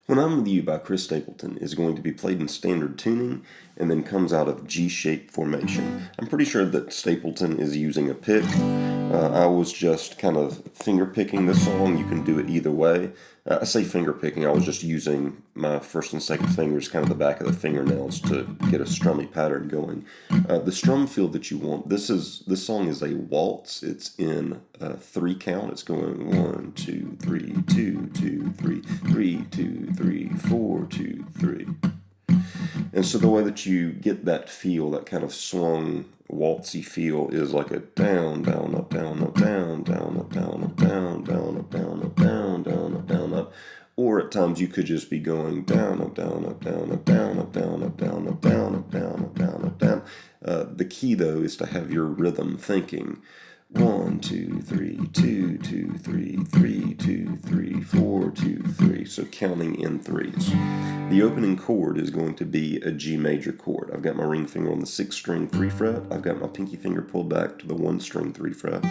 When I'm With You by Chris Stapleton is going to be played in standard tuning and then comes out of G-shaped formation. I'm pretty sure that Stapleton is using a pick. I was just kind of finger picking this song. You can do it either way. I say finger picking, I was just using my first and second fingers, kind of the back of the fingernails, to get a strummy pattern going. The strum feel that you want, this song is a waltz. It's in 3 count. It's going 1, 2, 3, 2, 2, 3, 3, 2, 3, 4, 2, 3. And so the way that you get that feel, that kind of swung, waltzy feel, is like a down, down, up, down, up, down, down, up, down, up, down, down, up, down, up, down, down, up, down, up. Or at times you could just be going down, up, down, up, down, up, down, up, down, up, down, up, down, up, down, up, down, up, down. The key, though, is to have your rhythm thinking. 1, 2, 3, 2, 2, 3, 3, 2, 3, 4, 2, 3. So counting in threes. The opening chord is going to be a G major chord. I've got my ring finger on the 6th string 3 fret. I've got my pinky finger pulled back to the 1 string 3 fret.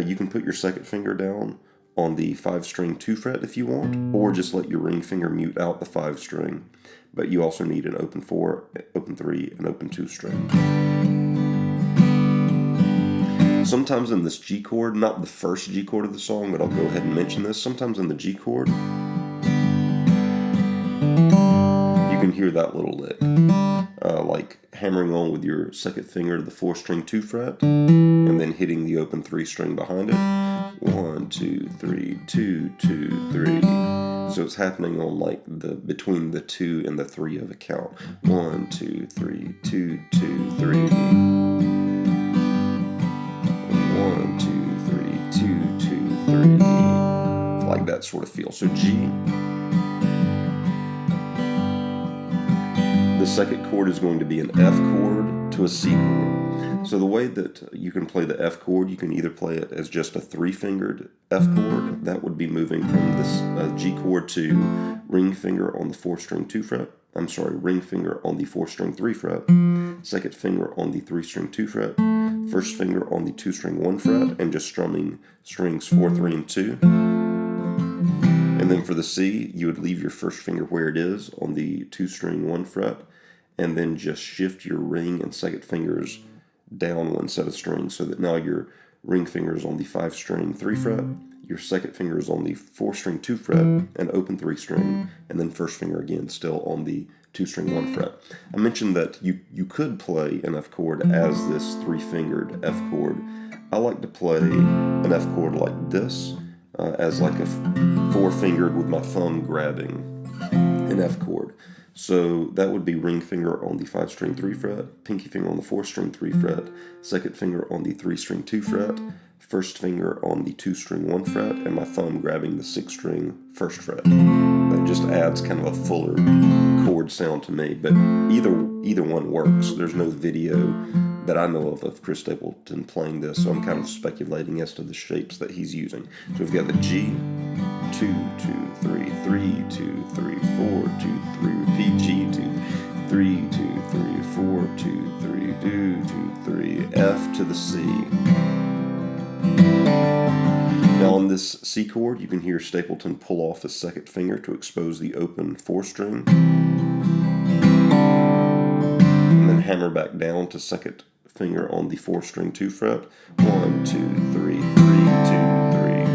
You can put your second finger down on the 5 string 2 fret if you want, or just let your ring finger mute out the 5 string. But you also need an open 4, open 3, and open 2 string. Sometimes in this G chord, not the first G chord of the song, but I'll go ahead and mention this. Sometimes in the G chord, you can hear that little lick. Like hammering on with your second finger to the 4 string 2 fret, and then hitting the open 3 string behind it. 1, 2, 3, 2, 2, 3. So it's happening on like between the 2 and the 3 of a count. 1, 2, 3, 2, 2, 3. 1, 2, 3, 2, 2, 3. Like that sort of feel. So G. The second chord is going to be an F chord to a C chord. So the way that you can play the F chord, you can either play it as just a 3-fingered F chord. That would be moving from this G chord to ring finger on the 4 string 2 fret. I'm sorry, ring finger on the 4 string 3 fret. Second finger on the 3 string 2 fret. First finger on the 2 string 1 fret, and just strumming strings 4, 3, and 2. And then for the C, you would leave your first finger where it is on the 2 string 1 fret, and then just shift your ring and second fingers down 1 set of strings, so that now your ring finger is on the 5 string 3 fret, your second finger is on the 4 string 2 fret, and open 3 string, and then first finger again still on the 2 string 1 fret. I mentioned that you could play an F chord as this 3-fingered F chord. I like to play an F chord like this, as like a 4-fingered with my thumb grabbing an F chord. So that would be ring finger on the 5 string 3 fret, pinky finger on the 4 string 3 fret, second finger on the 3 string 2 fret, first finger on the 2 string 1 fret, and my thumb grabbing the 6 string 1st fret. That just adds kind of a fuller chord sound to me, but either one works. There's no video that I know of Chris Stapleton playing this, so I'm kind of speculating as to the shapes that he's using. So we've got the G, 2, 2, 3, 3, 2, 3, 4, 2, 3, repeat G, 2, 3, 2, 3, 4, 2, 3, 2, 2, 3, F to the C. Now on this C chord, you can hear Stapleton pull off his second finger to expose the open 4 string, and then hammer back down to second finger on the 4 string 2 fret. 1, 2, 3, 3, 2, 3,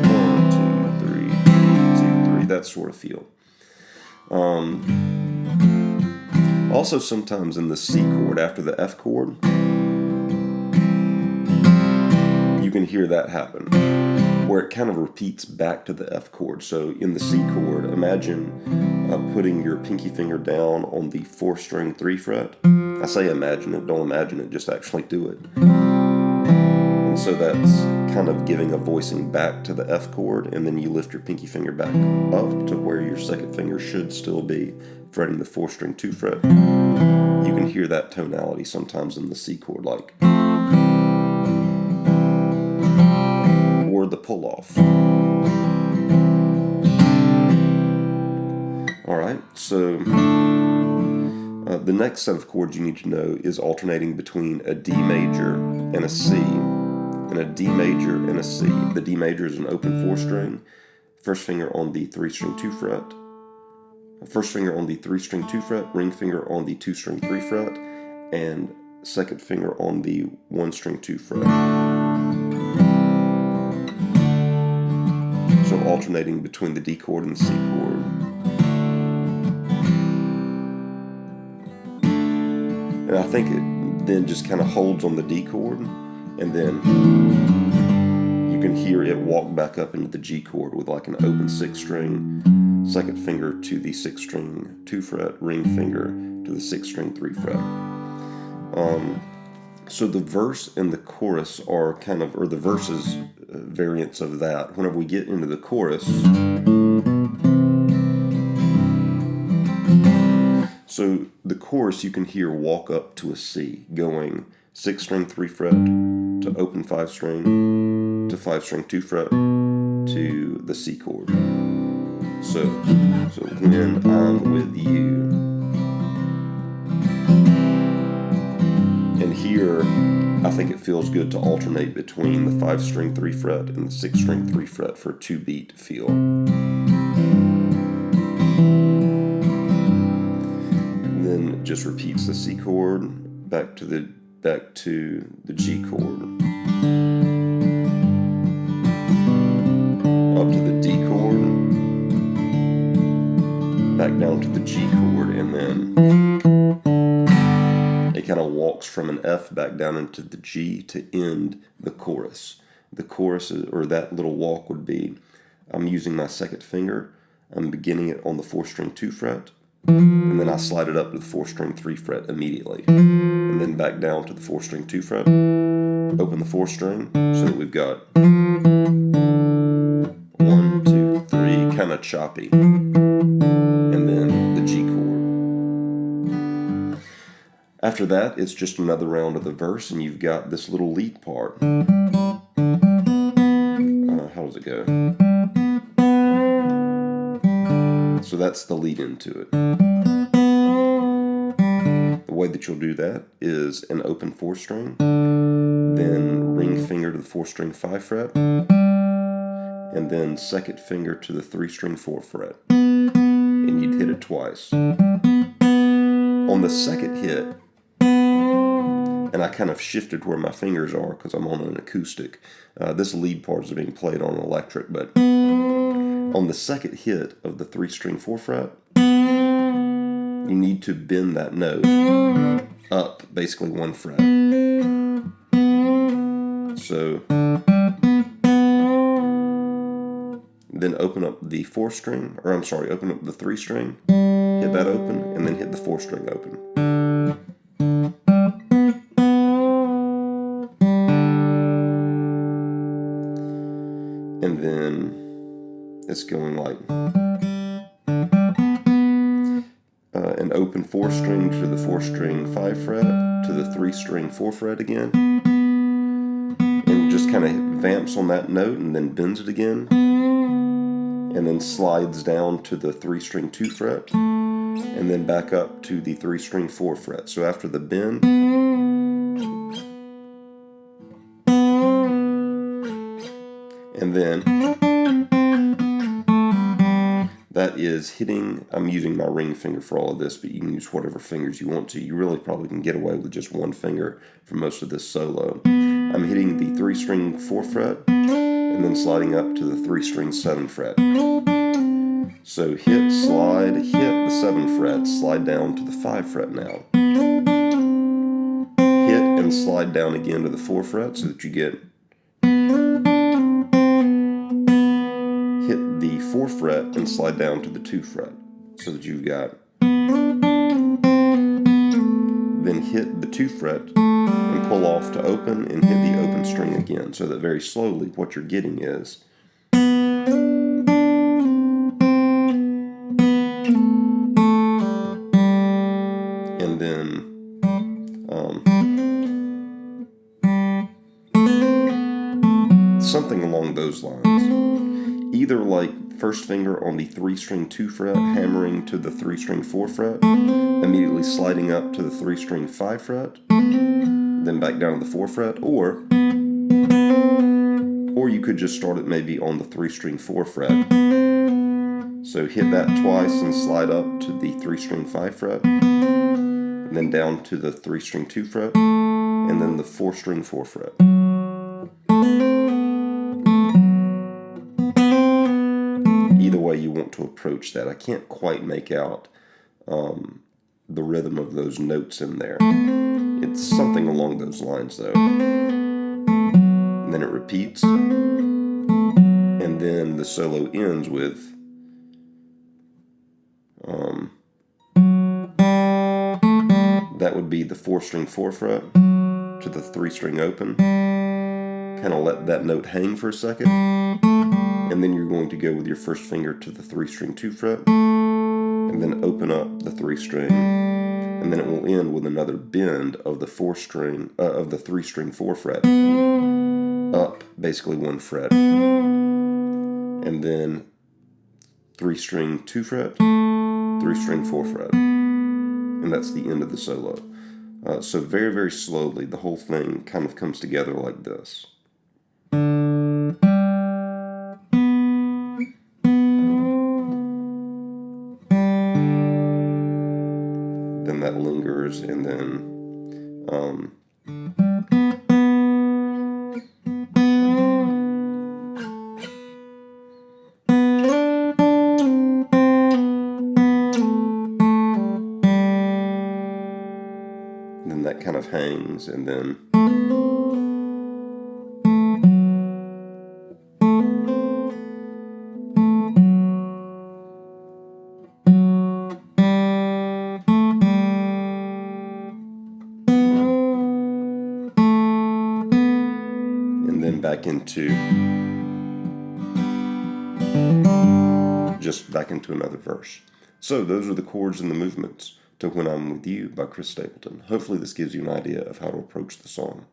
1, 2, 3, 3, 2, 3, that sort of feel. Also sometimes in the C chord after the F chord, you can hear that happen, where it kind of repeats back to the F chord. So in the C chord, imagine putting your pinky finger down on the 4 string 3 fret. I say imagine it, don't imagine it, just actually do it. And so that's kind of giving a voicing back to the F chord, and then you lift your pinky finger back up to where your second finger should still be fretting the 4 string 2 fret. You can hear that tonality sometimes in the C chord, like, or the pull off. Alright, so the next set of chords you need to know is alternating between a D major and a C, and a D major and a C. The D major is an open 4 string, first finger on the 3 string 2 fret, first finger on the 3-string 2 fret, ring finger on the 2-string 3 fret, and second finger on the 1-string 2 fret. So alternating between the D chord and the C chord. And I think it then just kind of holds on the D chord, and then you can hear it walk back up into the G chord with like an open 6th string, second finger to the 6th string 2 fret, ring finger to the 6th string 3 fret. So the verse and the chorus are kind of, or the verses variants of that. Whenever we get into the chorus, so the chorus you can hear walk up to a C, going 6th string 3 fret to open 5 string to 5 string 2 fret to the C chord. So when I'm with you. And here, I think it feels good to alternate between the 5-string 3 fret and the 6-string 3 fret for a 2-beat feel. And then it just repeats the C chord back to the G chord, up to the D chord, back down to the G chord, and then it kind of walks from an F back down into the G to end the chorus. The chorus, or that little walk, would be, I'm using my second finger, I'm beginning it on the 4-string 2 fret, and then I slide it up to the 4-string 3 fret immediately, and then back down to the 4-string 2 fret, open the 4th string, so that we've got 1, 2, 3, kind of choppy, and then the G chord. After that, it's just another round of the verse, and you've got this little lead part. How does it go? So that's the lead into it. The way that you'll do that is an open 4th string, then ring finger to the 4-string 5 fret, and then second finger to the 3-string 4 fret. And you'd hit it twice. On the second hit, and I kind of shifted where my fingers are because I'm on an acoustic. This lead part is being played on electric, but on the second hit of the 3-string 4 fret, you need to bend that note up basically 1 fret. So then open up the 4th string, or I'm sorry, open up the 3 string, hit that open, and then hit the 4th string open. And then it's going like an open 4 string to the 4-string 5 fret to the 3-string 4 fret again, and just kind of vamps on that note and then bends it again, and then slides down to the 3-string 2 fret, and then back up to the 3-string 4 fret. So after the bend, and then that is hitting, I'm using my ring finger for all of this, but you can use whatever fingers you want to. You really probably can get away with just one finger for most of this solo. I'm hitting the 3-string 4 fret, and then sliding up to the 3-string 7 fret. So hit, slide, hit the 7 fret, slide down to the 5 fret now. Hit and slide down again to the 4 fret so that you get hit the 4 fret and slide down to the 2 fret so that you've got, then hit the 2 fret and pull off to open and hit the open string again, so that very slowly what you're getting is and then something along those lines. Either like first finger on the 3-string 2 fret, hammering to the 3-string 4 fret, immediately sliding up to the 3-string 5 fret, then back down to the 4 fret, or you could just start it maybe on the 3-string 4 fret, So hit that twice and slide up to the 3-string 5 fret, and then down to the 3-string 2 fret, and then the 4-string 4 fret. Either way you want to approach that. I can't quite make out the rhythm of those notes in there. It's something along those lines though. And then it repeats, and then the solo ends with that would be the 4-string 4 fret to the 3-string open. Kind of let that note hang for a second, and then you're going to go with your first finger to the 3-string 2 fret, and then open up the 3-string, and then it will end with another bend of the 3-string 4 fret up basically 1 fret, and then 3-string 2 fret, 3-string 4 fret, and that's the end of the solo. So very, very slowly the whole thing kind of comes together like this. Then that lingers, and then that kind of hangs, and then back into another verse. So those are the chords and the movements to When I'm With You by Chris Stapleton. Hopefully this gives you an idea of how to approach the song.